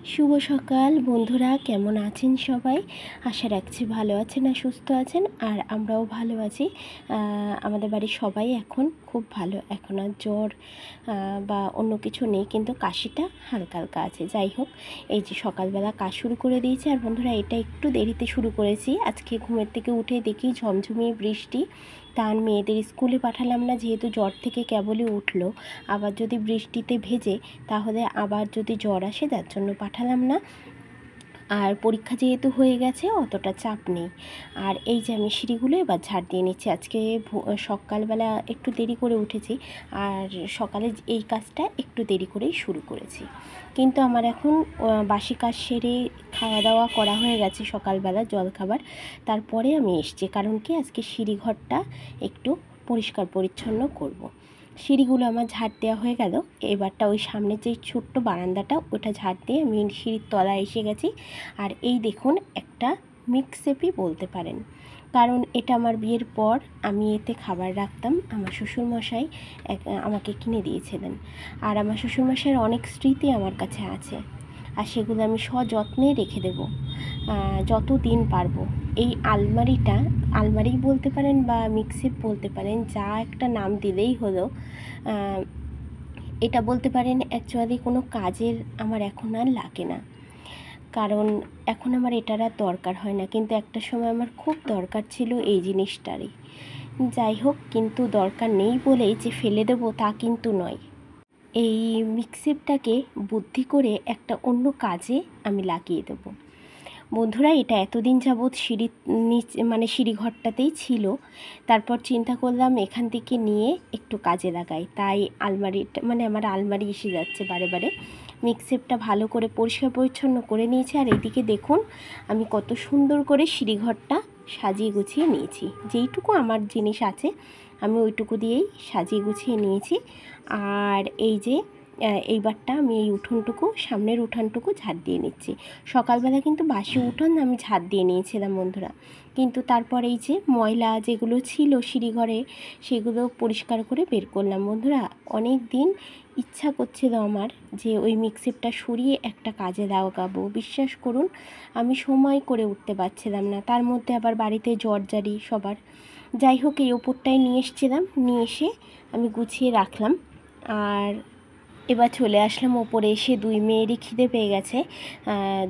শুভ সকাল বন্ধুরা, কেমন আছেন সবাই? আশা রাখছি ভালো আছেন আর সুস্থ আছেন, আর আমরাও ভালো আছি। আমাদের বাড়ির সবাই এখন খুব ভালো। এখন আর জ্বর বা অন্য কিছু নেই, কিন্তু কাশিটা হালকা হালকা আছে। যাই হোক, এই যে সকালবেলা কাজ শুরু করে দিয়েছি। আর বন্ধুরা, এটা একটু দেরিতে শুরু করেছি। আজকে ঘুমের থেকে উঠে দেখি ঝমঝমিয়ে বৃষ্টি। তার মেয়েদের স্কুলে পাঠালাম না, যেহেতু জ্বর থেকে কেবলই উঠলো। আবার যদি বৃষ্টিতে ভেজে তাহলে আবার যদি জ্বর আসে, যার জন্য পাঠালাম না। আর পরীক্ষা যেহেতু হয়ে গেছে, অতটা চাপ নেই। আর এই যে আমি সিঁড়িগুলো এবার ঝাড় দিয়ে নিচ্ছি। আজকে সকালবেলা একটু দেরি করে উঠেছি, আর সকালে এই কাজটা একটু দেরি করেই শুরু করেছি। কিন্তু আমার এখন বাসি কাজ সেরে খাওয়া দাওয়া করা হয়ে গেছে, সকালবেলা জলখাবার। তারপরে আমি এসছি, কারণ কি আজকে সিঁড়িঘরটা একটু পরিষ্কার পরিচ্ছন্ন করব। সিঁড়িগুলো আমার ঝাড় দেওয়া হয়ে গেল। এবারটা ওই সামনে যে ছোট্ট বারান্দাটা, ওটা ঝাড় দিয়ে আমি সিঁড়ির তলায় এসে গেছি। আর এই দেখুন, একটা মিক্সেপি বলতে পারেন, কারণ এটা আমার বিয়ের পর আমি এতে খাবার রাখতাম। আমার শ্বশুরমশাই আমাকে কিনে দিয়েছিলেন। আর আমার শ্বশুরমশাইয়ের অনেক স্মৃতি আমার কাছে আছে, আর সেগুলো আমি সযত্নে রেখে দেব যত দিন পারবো। এই আলমারি বলতে পারেন বা মিক্সিপ বলতে পারেন, যা একটা নাম দিলেই হলো। এটা বলতে পারেন অ্যাকচুয়ালি কোনো কাজের আমার এখন আর লাগে না, কারণ এখন আমার এটার আর দরকার হয় না। কিন্তু একটা সময় আমার খুব দরকার ছিল এই জিনিসটারই। যাই হোক, কিন্তু দরকার নেই বলেই যে ফেলে দেবো তা কিন্তু নয়। এই মিক্সিপটাকে বুদ্ধি করে একটা অন্য কাজে আমি লাগিয়ে দেবো। বন্ধুরা, এটা এতদিন যাবৎ সিঁড়ির নিচে মানে সিঁড়িঘরটাতেই ছিল। তারপর চিন্তা করলাম এখান থেকে নিয়ে একটু কাজে লাগাই, তাই আলমারিটা আমার আলমারি এসে যাচ্ছে বারে বারে। মিক্সিপটা ভালো করে পরিষ্কার পরিচ্ছন্ন করে নিয়েছি। আর এইদিকে দেখুন, আমি কত সুন্দর করে সিঁড়িঘরটা সাজিয়ে গুছিয়ে নিয়েছি। যেইটুকু আমার জিনিস আছে আমি ওইটুকু দিয়েই সাজিয়ে গুছিয়ে নিয়েছি। আর এই যে এইবারটা আমি এই উঠোনটুকু, সামনের উঠানটুকু ঝাড় দিয়ে নিচ্ছি। সকালবেলা কিন্তু বাসি উঠোন আমি ঝাড় দিয়ে নিয়েছিলাম বন্ধুরা, কিন্তু তারপর এই যে ময়লা যেগুলো ছিল সিঁড়িঘরে, সেগুলো পরিষ্কার করে বের করলাম। বন্ধুরা, অনেক দিন ইচ্ছা করছিল আমার যে ওই মিক্সিপটা সরিয়ে একটা কাজে লাগাবো। বিশ্বাস করুন, আমি সময় করে উঠতে পারছিলাম না। তার মধ্যে আবার বাড়িতে জ্বরজারি সবার। যাই হোক, এই ওপরটায় নিয়ে এসেছিলাম, নিয়ে এসে আমি গুছিয়ে রাখলাম। আর এবার চলে আসলাম ওপরে। এসে দুই মেয়েরই খিদে পেয়ে গেছে।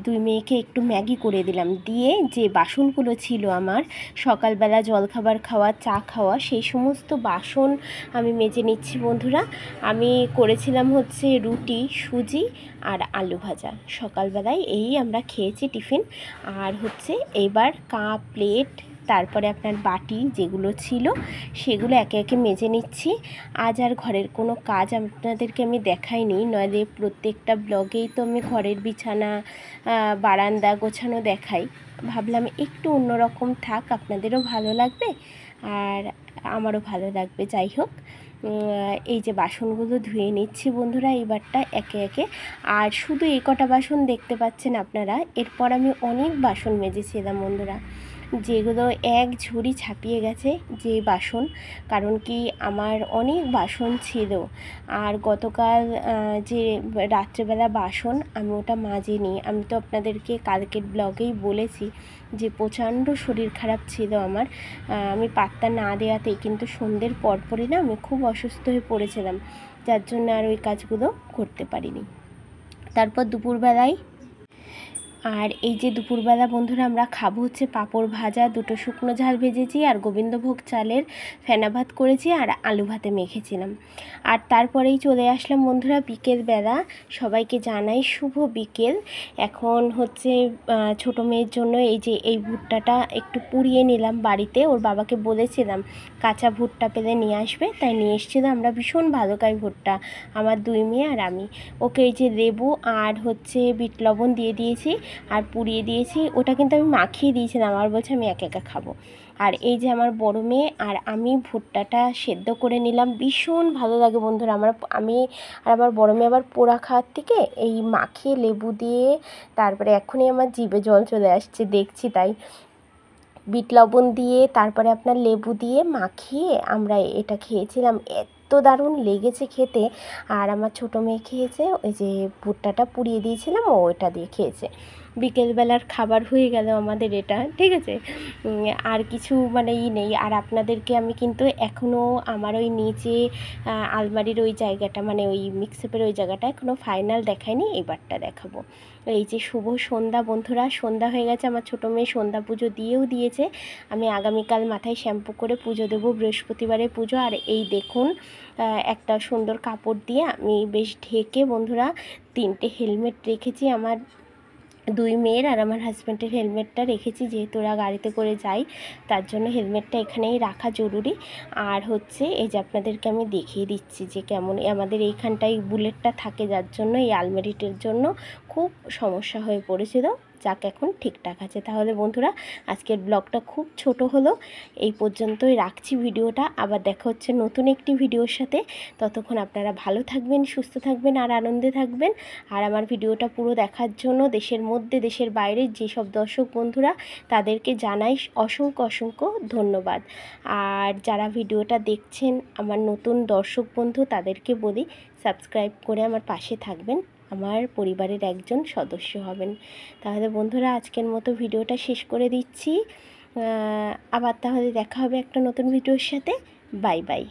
দুই মেয়েকে একটু ম্যাগি করে দিলাম। দিয়ে যে বাসনগুলো ছিল আমার সকালবেলা জলখাবার খাওয়া, চা খাওয়া, সেই সমস্ত বাসন আমি মেজে নিচ্ছি বন্ধুরা। আমি করেছিলাম হচ্ছে রুটি, সুজি আর আলু ভাজা। সকালবেলায় এই আমরা খেয়েছি টিফিন। আর হচ্ছে এবার কাপ, প্লেট, তারপরে আপনার বাটি যেগুলো ছিল সেগুলো একে একে মেজে নিচ্ছি। আজ আর ঘরের কোনো কাজ আপনাদেরকে আমি দেখাইনি, নইলে প্রত্যেকটা ব্লগেই তো আমি ঘরের বিছানা, বারান্দা গোছানো দেখাই। ভাবলাম একটু অন্যরকম থাক, আপনাদেরও ভালো লাগবে আর আমারও ভালো লাগবে। যাই হোক, এই যে বাসনগুলো ধুয়ে নিচ্ছি বন্ধুরা এইবারটা একে একে। আর শুধু এই কটা বাসন দেখতে পাচ্ছেন আপনারা, এরপর আমি অনেক বাসন মেজেছিলাম বন্ধুরা, যেগুলো এক ঝুড়ি ছাপিয়ে গেছে যে বাসন। কারণ কি আমার অনেক বাসন ছিল। আর গতকাল যে রাত্রেবেলা বাসন আমি ওটা মাজিনি। আমি তো আপনাদেরকে কালকের ব্লগেই বলেছি যে প্রচণ্ড শরীর খারাপ ছিল আমার। আমি পাত্তা না দেওয়াতেই কিন্তু সন্ধ্যের পরপরই না আমি খুব অসুস্থ হয়ে পড়েছিলাম, যার জন্য আর ওই কাজগুলো করতে পারিনি। তারপর দুপুরবেলায়, আর এই যে দুপুরবেলা বন্ধুরা আমরা খাবো হচ্ছে পাঁপড় ভাজা, দুটো শুকনো ঝাল ভেজেছি, আর গোবিন্দভোগ চালের ফেনা ভাত করেছি, আর আলু ভাতে মেখেছিলাম। আর তারপরেই চলে আসলাম বন্ধুরা বিকেলবেলা। সবাইকে জানাই শুভ বিকেল। এখন হচ্ছে ছোটো মেয়ের জন্য এই যে এই ভুট্টাটা একটু পুড়িয়ে নিলাম বাড়িতে। ওর বাবাকে বলেছিলাম কাঁচা ভুট্টা পেলে নিয়ে আসবে, তাই নিয়ে এসেছিলাম। আমরা ভীষণ ভালো খাই ভুট্টা, আমার দুই মেয়ে আর আমি। ওকে এই যে লেবু আর হচ্ছে বিট লবণ দিয়ে দিয়েছি আর পুড়িয়ে দিয়েছি। ওটা কিন্তু আমি মাখিয়ে দিয়েছিলাম, আর বলছে আমি একা একা খাবো। আর এই যে আমার বড় মেয়ে আর আমি ভুট্টাটা সেদ্ধ করে নিলাম। ভীষণ ভালো লাগে বন্ধুরা আমি আর আমার বড় মেয়ে আবার পোড়া খাওয়ার থেকে এই মাখিয়ে লেবু দিয়ে, তারপরে এখনই আমার জিভে জল চলে আসছে দেখছি তাই। বিট লবণ দিয়ে তারপরে আপনার লেবু দিয়ে মাখিয়ে আমরা এটা খেয়েছিলাম। এত এত দারুণ লেগেছে খেতে। আর আমার ছোটো মেয়ে খেয়েছে, ওই যে ভুট্টাটা পুড়িয়ে দিয়েছিলাম ও ওটা দিয়ে খেয়েছে। বিকেলবেলার খাবার হয়ে গেল আমাদের এটা, ঠিক আছে। আর কিছু মানে নেই। আর আপনাদেরকে আমি কিন্তু এখনও আমার ওই নিচে আলমারির ওই জায়গাটা, মানে ওই মিক্সআপের ওই জায়গাটা এখনও ফাইনাল দেখায়নি, এবারটা দেখাবো। এই যে শুভ সন্ধ্যা বন্ধুরা, সন্ধ্যা হয়ে গেছে, আমার ছোটো মেয়ে সন্ধ্যা পুজো দিয়েও দিয়েছে। আমি আগামীকাল মাথায় শ্যাম্পু করে পুজো দেবো, বৃহস্পতিবারে পুজো। আর এই দেখুন একটা সুন্দর কাপড় দিয়ে আমি বেশ ঢেকে বন্ধুরা 3টে হেলমেট রেখেছি, আমার 2 মেয়ের আর আমার হাজব্যান্ডের হেলমেটটা রেখেছি, যেহেতু ওরা গাড়িতে করে যায় তার জন্য হেলমেটটা এখানেই রাখা জরুরি। আর হচ্ছে এই যে আপনাদেরকে আমি দেখিয়ে দিচ্ছি যে কেমন আমাদের এইখানটায় বুলেটটা থাকে, যার জন্য এই আলমারিটির জন্য খুব সমস্যা হয়ে পড়েছিল, যাক এখন ঠিকঠাক আছে। তাহলে বন্ধুরা আজকের ব্লগটা খুব ছোট হলো, এই পর্যন্তই রাখছি ভিডিওটা। আবার দেখা হচ্ছে নতুন একটি ভিডিওর সাথে। ততক্ষণ আপনারা ভালো থাকবেন, সুস্থ থাকবেন আর আনন্দে থাকবেন। আর আমার ভিডিওটা পুরো দেখার জন্য দেশের মধ্যে দেশের বাইরে যেসব দর্শক বন্ধুরা, তাদেরকে জানাই অসংখ্য অসংখ্য ধন্যবাদ। আর যারা ভিডিওটা দেখছেন আমার নতুন দর্শক বন্ধু, তাদেরকে বলি সাবস্ক্রাইব করে আমার পাশে থাকবেন, আমার পরিবারের একজন সদস্য হবেন। তাহলে বন্ধুরা আজকের মতো ভিডিওটা শেষ করে দিচ্ছি। আবার তাহলে দেখা হবে একটা নতুন ভিডিওর সাথে। Bye bye.